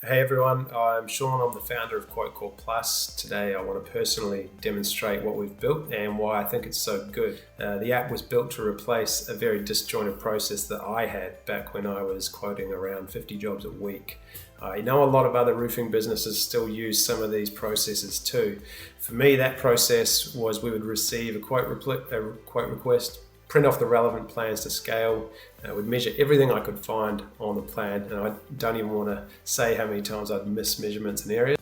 Hey everyone, I'm Shaun. I'm the founder of QuoteCore Plus. Today I want to personally demonstrate what we've built and why I think it's so good. The app was built to replace a very disjointed process that I had back when I was quoting around 50 jobs a week. I know a lot of other roofing businesses still use some of these processes too. For me, that process was we would receive a quote request, print off the relevant plans to scale. I would measure everything I could find on the plan, and I don't even want to say how many times I'd miss measurements in areas.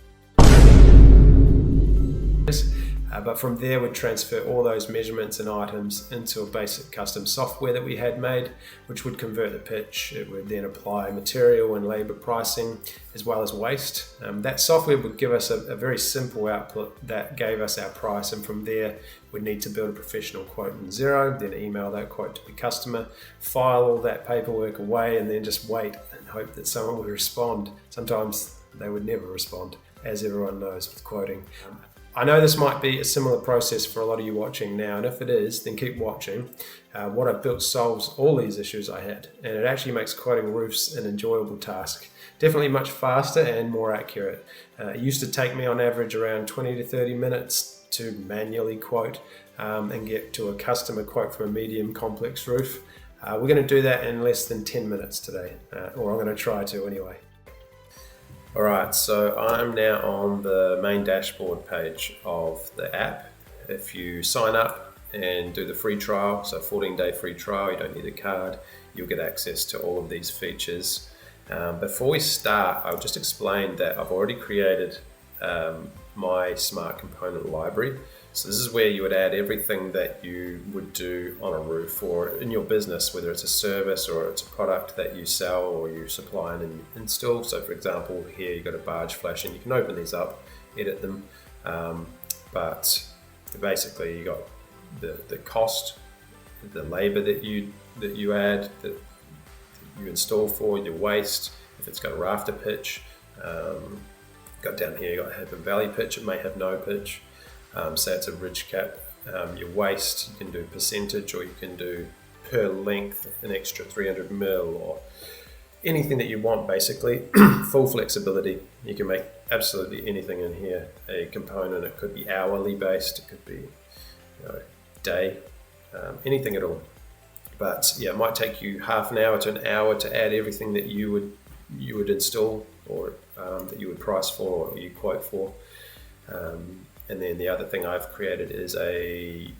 But from there we'd transfer all those measurements and items into a basic custom software that we had made, which would convert the pitch. It would then apply material and labour pricing as well as waste. That software would give us a very simple output that gave us our price, and from there we'd need to build a professional quote in Xero, then email that quote to the customer, file all that paperwork away, and then just wait and hope that someone would respond. Sometimes they would never respond, as everyone knows with quoting. I know this might be a similar process for a lot of you watching now, and if it is, then keep watching. What I've built solves all these issues I had, and it actually makes quoting roofs an enjoyable task. Definitely much faster and more accurate. It used to take me on average around 20 to 30 minutes to manually quote and get to a customer quote for a medium complex roof. We're going to do that in less than 10 minutes today, or I'm going to try to anyway. Alright, so I'm now on the main dashboard page of the app. If you sign up and do the free trial, so 14-day free trial, you don't need a card, you'll get access to all of these features. Before we start, I'll just explain that I've already created my smart component library. So this is where you would add everything that you would do on a roof or in your business, whether it's a service or it's a product that you sell or you supply and install. So for example, here you've got a barge flash, and you can open these up, edit them, but basically you got the cost, the labor that you add, that you install for, your waste, if it's got a rafter pitch, got down here, you got have a valley pitch, it may have no pitch. Say it's a ridge cap, your waste, you can do percentage, or you can do per length, an extra 300 mil, or anything that you want basically. Full flexibility. You can make absolutely anything in here a component. It could be hourly based, it could be day, anything at all. But yeah, it might take you half an hour to an hour to add everything that you would install, or that you would price for, or you quote for. And then the other thing I've created is a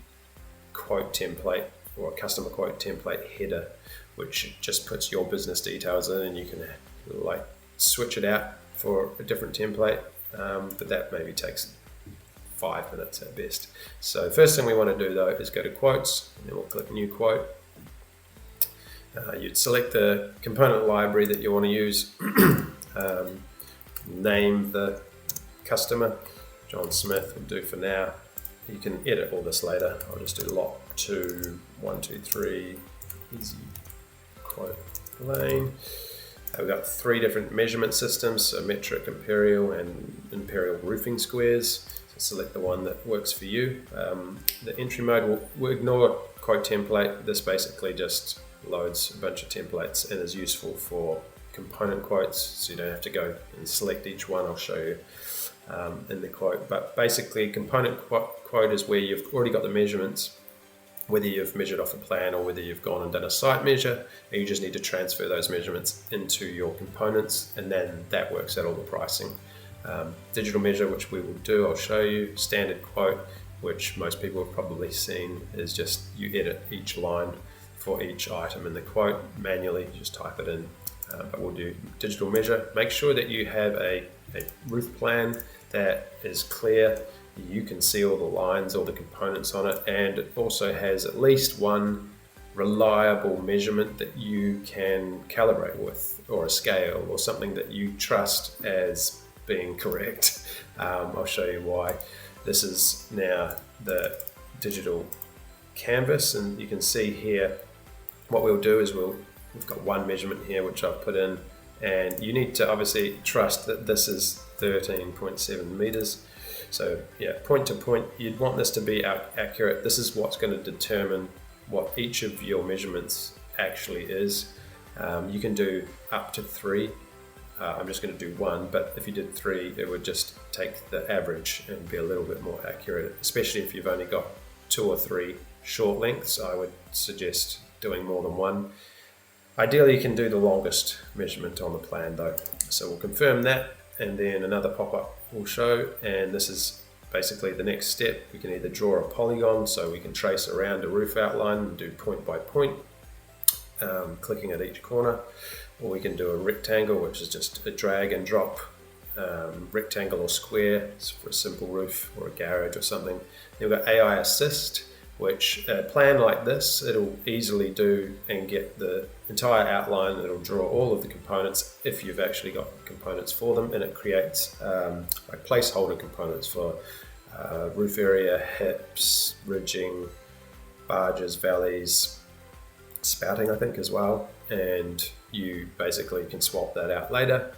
quote template, or a customer quote template header, which just puts your business details in, and you can like switch it out for a different template, but that maybe takes 5 minutes at best. So first thing we want to do though is go to quotes, and then we'll click new quote. You'd select the component library that you want to use, name the customer. John Smith will do for now. You can edit all this later. I'll just do lot 2, 1, 2, 3, easy quote lane. We've got 3 different measurement systems, so metric, imperial, and imperial roofing squares. So select the one that works for you. The entry mode, we'll ignore quote template. This basically just loads a bunch of templates and is useful for component quotes, so you don't have to go and select each one. I'll show you in the quote, but basically component quote is where you've already got the measurements, whether you've measured off a plan or whether you've gone and done a site measure, and you just need to transfer those measurements into your components, and then that works out all the pricing. Digital measure, which we will do, I'll show you. Standard quote, which most people have probably seen, is just you edit each line for each item in the quote manually, just type it in. But we'll do digital measure. Make sure that you have a roof plan that is clear. You can see all the lines, all the components on it, and it also has at least one reliable measurement that you can calibrate with, or a scale, or something that you trust as being correct. I'll show you why. This is now the digital canvas, and you can see here what we'll do is we've got one measurement here which I've put in, and you need to obviously trust that this is 13.7 meters. So yeah, point to point, you'd want this to be accurate. This is what's going to determine what each of your measurements actually is. You can do up to 3 I'm just going to do 1, but if you did 3, it would just take the average and be a little bit more accurate, especially if you've only got 2 or 3 short lengths. I would suggest doing more than 1. Ideally, you can do the longest measurement on the plan though. So we'll confirm that, and then another pop-up will show, and this is basically the next step. We can either draw a polygon, so we can trace around a roof outline and do point by point, clicking at each corner, or we can do a rectangle, which is just a drag and drop rectangle or square for a simple roof or a garage or something. Then we've got AI Assist, which a plan like this, it'll easily do and get the entire outline. It'll draw all of the components if you've actually got components for them, and it creates like placeholder components for roof area, hips, ridging, barges, valleys, spouting I think as well, and you basically can swap that out later.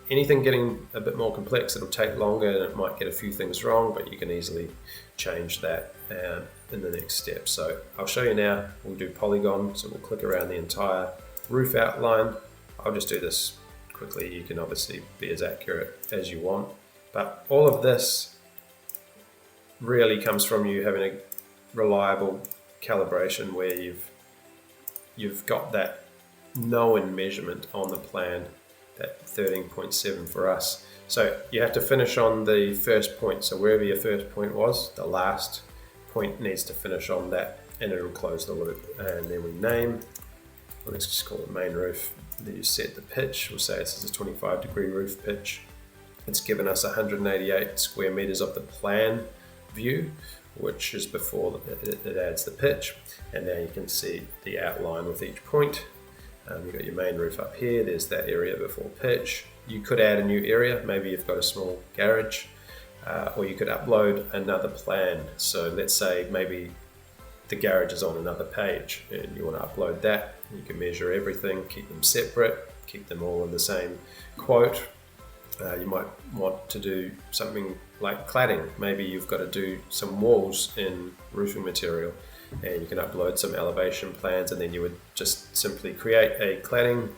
Anything getting a bit more complex, it'll take longer and it might get a few things wrong, but you can easily change that in the next step. So I'll show you now. We'll do polygon, so we'll click around the entire roof outline. I'll just do this quickly. You can obviously be as accurate as you want, but all of this really comes from you having a reliable calibration where you've got that known measurement on the plan, that 13.7 for us. So you have to finish on the first point. So wherever your first point was, the last point needs to finish on that, and it'll close the loop. And then we name, well, let's just call it main roof. Then you set the pitch. We'll say this is a 25-degree roof pitch. It's given us 188 square meters of the plan view, which is before it adds the pitch. And now you can see the outline with each point. You've got your main roof up here, there's that area before pitch. You could add a new area, maybe you've got a small garage, or you could upload another plan. So let's say maybe the garage is on another page and you want to upload that. You can measure everything, keep them separate, keep them all in the same quote. You might want to do something like cladding. Maybe you've got to do some walls in roofing material, and you can upload some elevation plans, and then you would just simply create a cladding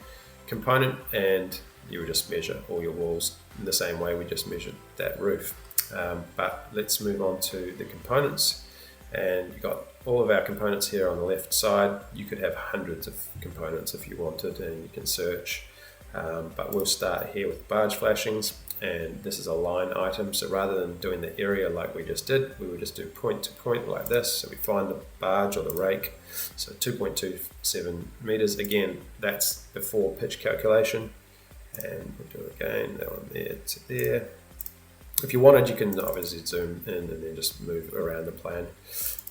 component and you would just measure all your walls in the same way we just measured that roof. But let's move on to the components, and you've got all of our components here on the left side. You could have hundreds of components if you wanted, and you can search, but we'll start here with barge flashings. And this is a line item, so rather than doing the area like we just did, we would just do point to point like this. So we find the barge or the rake, so 2.27 meters. Again, that's before pitch calculation, and we'll do it again, that one there to there. If you wanted, you can obviously zoom in and then just move around the plan,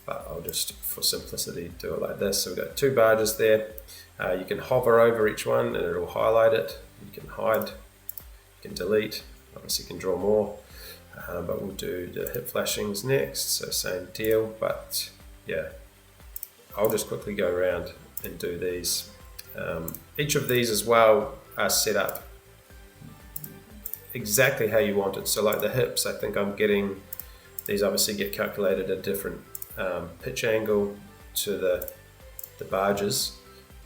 but I'll just, for simplicity, do it like this. So we've got 2 barges there. You can hover over each one and it'll highlight it. You can hide, you can delete. Obviously you can draw more, but we'll do the hip flashings next, so same deal. But yeah, I'll just quickly go around and do these. Each of these as well are set up exactly how you want it. So like the hips, I think I'm getting, these obviously get calculated at a different pitch angle to the barges.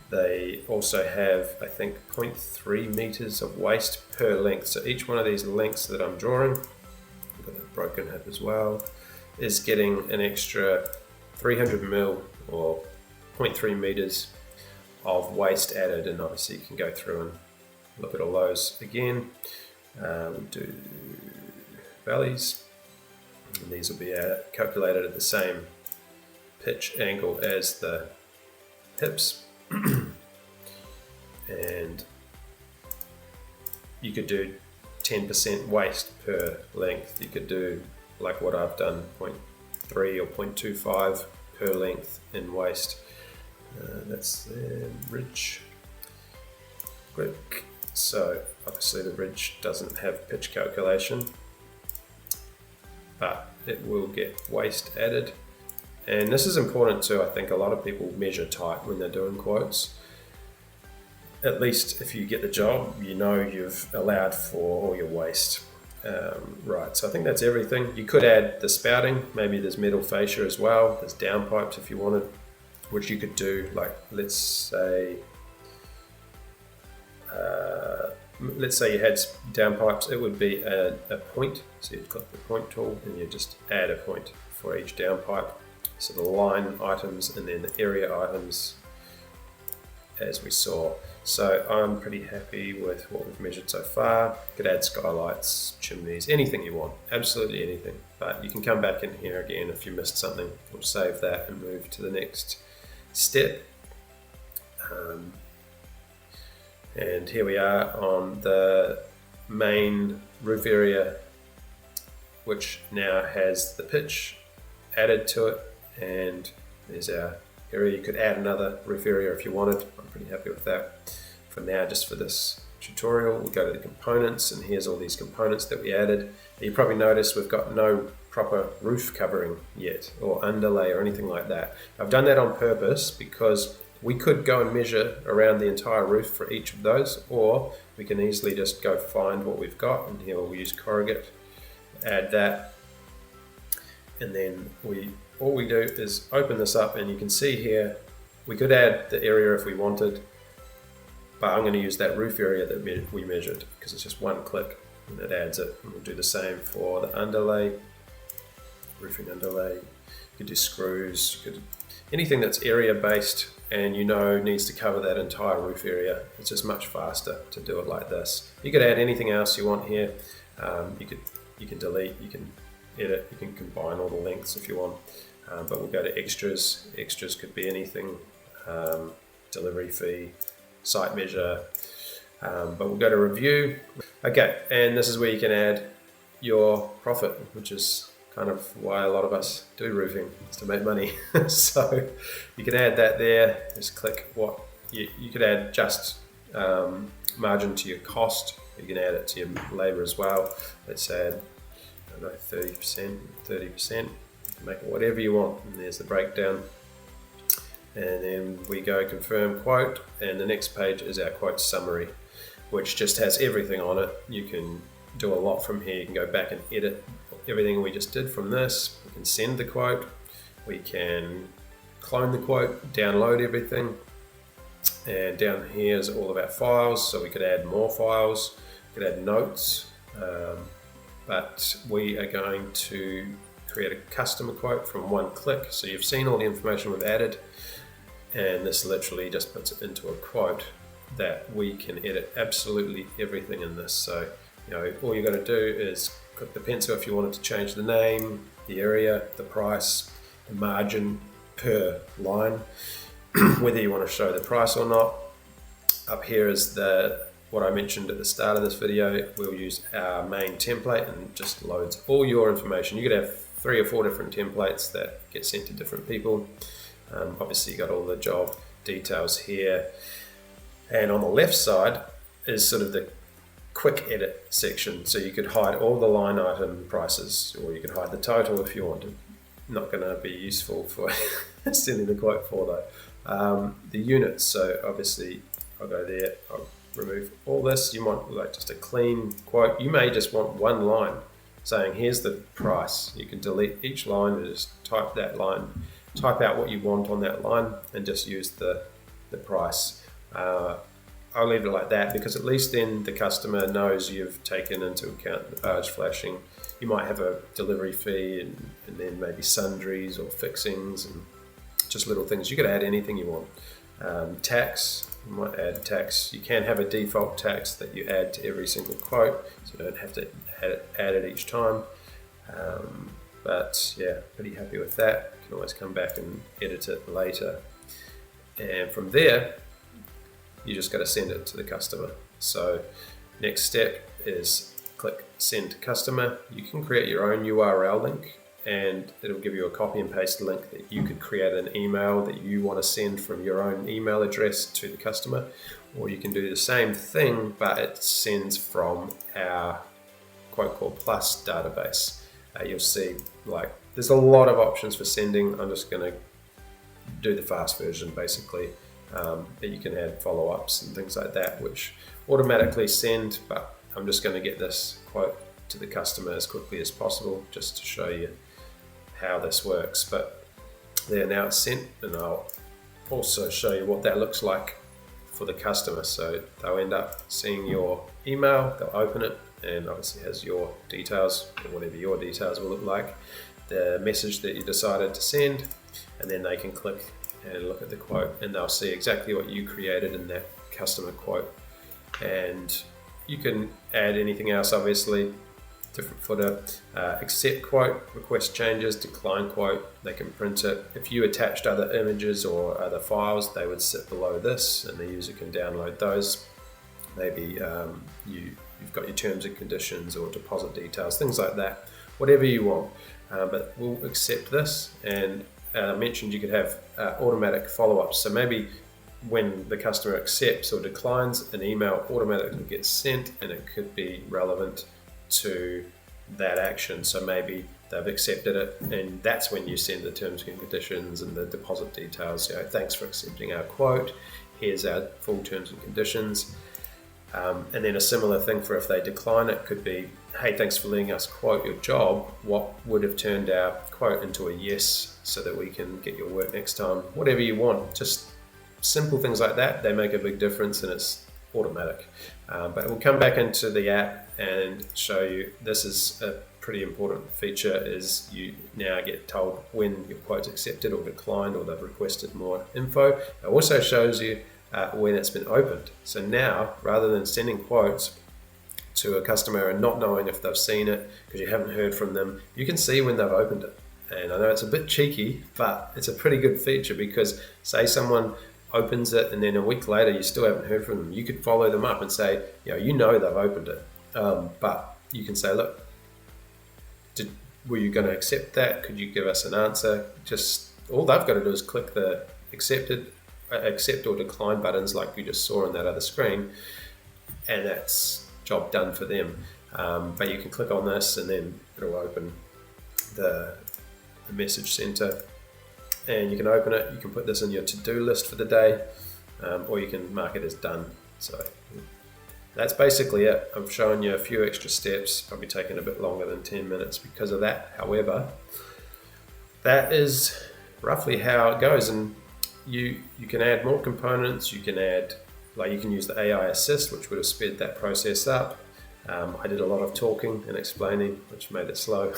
They also have, I think, 0.3 meters of waist per length. So each one of these lengths that I'm drawing, I've got a broken hip as well, is getting an extra 300 mil or 0.3 meters of waist added. And obviously you can go through and look at all those again. We'll do valleys, and these will be calculated at the same pitch angle as the hips. And you could do 10% waist per length. You could do like what I've done, 0.3 or 0.25 per length in waist. That's the ridge. Quick. So obviously the ridge doesn't have pitch calculation, but it will get waist added. And this is important too. I think a lot of people measure tight when they're doing quotes. At least if you get the job, you know you've allowed for all your waste. Right, so I think that's everything. You could add the spouting. Maybe there's metal fascia as well. There's downpipes if you wanted, which you could do, like let's say let's say you had downpipes, it would be a point. So you'd click the point tool and you just add a point for each downpipe. So the line items and then the area items as we saw. So I'm pretty happy with what we've measured so far. You could add skylights, chimneys, anything you want, absolutely anything. But you can come back in here again if you missed something. We'll save that and move to the next step. And here we are on the main roof area, which now has the pitch added to it, and there's our area. You could add another roof area if you wanted. I'm pretty happy with that. For now, just for this tutorial, we'll go to the components, and here's all these components that we added. You probably noticed we've got no proper roof covering yet, or underlay or anything like that. I've done that on purpose because we could go and measure around the entire roof for each of those, or we can easily just go find what we've got, and here we'll use corrugate, add that, and then all we do is open this up, and you can see here we could add the area if we wanted, but I'm going to use that roof area that we measured because it's just one click and it adds it. And we'll do the same for the underlay, roofing underlay. You could do screws, you could anything that's area based and you know needs to cover that entire roof area. It's just much faster to do it like this. You could add anything else you want here. You can delete, you can edit, you can combine all the lengths if you want. But we'll go to extras. Extras could be anything, delivery fee, site measure, but we'll go to review. Okay, and this is where you can add your profit, which is kind of why a lot of us do roofing, is to make money. So you can add that there. Just click what you could add just margin to your cost. You can add it to your labor as well. Let's add, I don't know, 30%, 30%. You can make it whatever you want, and there's the breakdown. And then we go confirm quote, and the next page is our quote summary, which just has everything on it. You can do a lot from here. You can go back and edit everything we just did from this. We can send the quote, we can clone the quote, download everything, and down here is all of our files, so we could add more files, we could add notes, but we are going to create a customer quote from one click. So you've seen all the information we've added, and this literally just puts it into a quote that we can edit absolutely everything in this. So all you got to do is click the pencil if you wanted to change the name, the area, the price, the margin per line, whether you want to show the price or not. Up here is what I mentioned at the start of this video. We'll use our main template and just loads all your information. You could have 3 or 4 different templates that get sent to different people. Obviously you got all the job details here, and on the left side is sort of the quick edit section, so you could hide all the line item prices, or you could hide the total if you wanted. Not going to be useful for sending the quote for though. The units, so obviously I'll go there, I'll remove all this. You might like just a clean quote. You may just want one line saying here's the price. You can delete each line and just type that line, type out what you want on that line, and just use the price. I'll leave it like that because at least then the customer knows you've taken into account the barge flashing. You might have a delivery fee and then maybe sundries or fixings and just little things. You could add anything you want. Tax, you might add tax. You can have a default tax that you add to every single quote, so you don't have to add it each time. But yeah, pretty happy with that. You can always come back and edit it later. And from there, you just got to send it to the customer. So next step is click send to customer. You can create your own URL link, and it'll give you a copy and paste link that you could create an email that you want to send from your own email address to the customer, or you can do the same thing, but it sends from our QuoteCore Plus database. You'll see there's a lot of options for sending. I'm just going to do the fast version basically. But you can add follow-ups and things like that, which automatically send, but I'm just going to get this quote to the customer as quickly as possible just to show you how this works. But there, now it's sent, and I'll also show you what that looks like for the customer. So they'll end up seeing your email, they'll open it, and obviously has your details, or whatever your details will look like, the message that you decided to send, and then they can click and look at the quote, and they'll see exactly what you created in that customer quote. And you can add anything else, obviously, different footer, accept quote, request changes, decline quote, they can print it. If you attached other images or other files, they would sit below this and the user can download those. Maybe you've got your terms and conditions or deposit details, things like that, whatever you want. But we'll accept this, and I mentioned you could have automatic follow-ups. So maybe when the customer accepts or declines, an email automatically gets sent, and it could be relevant to that action. So maybe they've accepted it, and that's when you send the terms and conditions and the deposit details. Thanks for accepting our quote. Here's our full terms and conditions. And then a similar thing for if they decline it could be, hey, thanks for letting us quote your job. What would have turned our quote into a yes so that we can get your work next time? Whatever you want, just simple things like that. They make a big difference, and it's automatic. But we'll come back into the app and show you, this is a pretty important feature, is you now get told when your quote's accepted or declined, or they've requested more info. It also shows you when it's been opened. So now, rather than sending quotes to a customer and not knowing if they've seen it because you haven't heard from them, you can see when they've opened it. And I know it's a bit cheeky, but it's a pretty good feature, because say someone opens it and then a week later you still haven't heard from them, you could follow them up and say, you know they've opened it, but you can say, look, were you going to accept that? Could you give us an answer? Just all they've got to do is click the accept or decline buttons like you just saw on that other screen, and that's job done for them. But you can click on this and then it'll open the message center, and you can open it. You can put this in your to-do list for the day, or you can mark it as done. So that's basically it. I've shown you a few extra steps, probably taken a bit longer than 10 minutes because of that. However, that is roughly how it goes, and you can add more components. You can add, you can use the AI assist, which would have sped that process up. I did a lot of talking and explaining, which made it slow,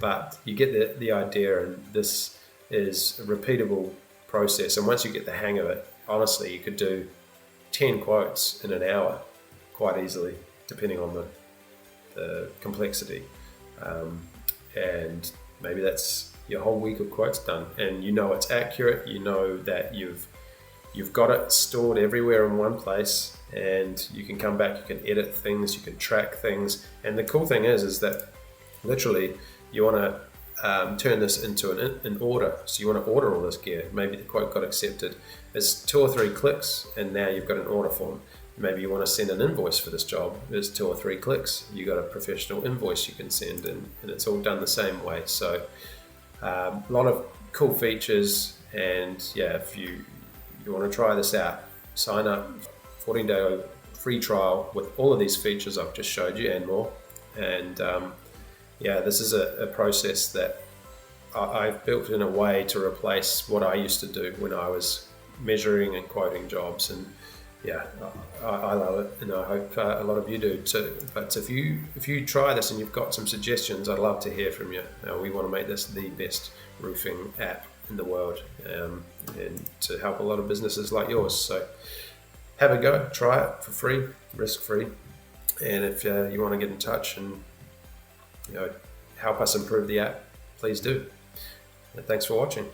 but you get the idea, and this is a repeatable process. And once you get the hang of it, honestly, you could do 10 quotes in an hour quite easily, depending on the complexity. And maybe that's your whole week of quotes done, and you know it's accurate. You know that you've got it stored everywhere in one place, and you can come back, you can edit things, you can track things. And the cool thing is that literally you want to turn this into an order. So you want to order all this gear. Maybe the quote got accepted. It's 2 or 3 clicks, and now you've got an order form. Maybe you want to send an invoice for this job. It's 2 or 3 clicks. You got a professional invoice you can send, and it's all done the same way. So a lot of cool features. And yeah, if you want to try this out, sign up, 14-day free trial with all of these features I've just showed you and more. And this is a process that I've built in a way to replace what I used to do when I was measuring and quoting jobs. And yeah, I love it, and I hope a lot of you do too. But if you try this and you've got some suggestions, I'd love to hear from you. We want to make this the best roofing app in the world, and to help a lot of businesses like yours. So have a go, try it for free, risk-free. And if you want to get in touch and help us improve the app, please do. And thanks for watching.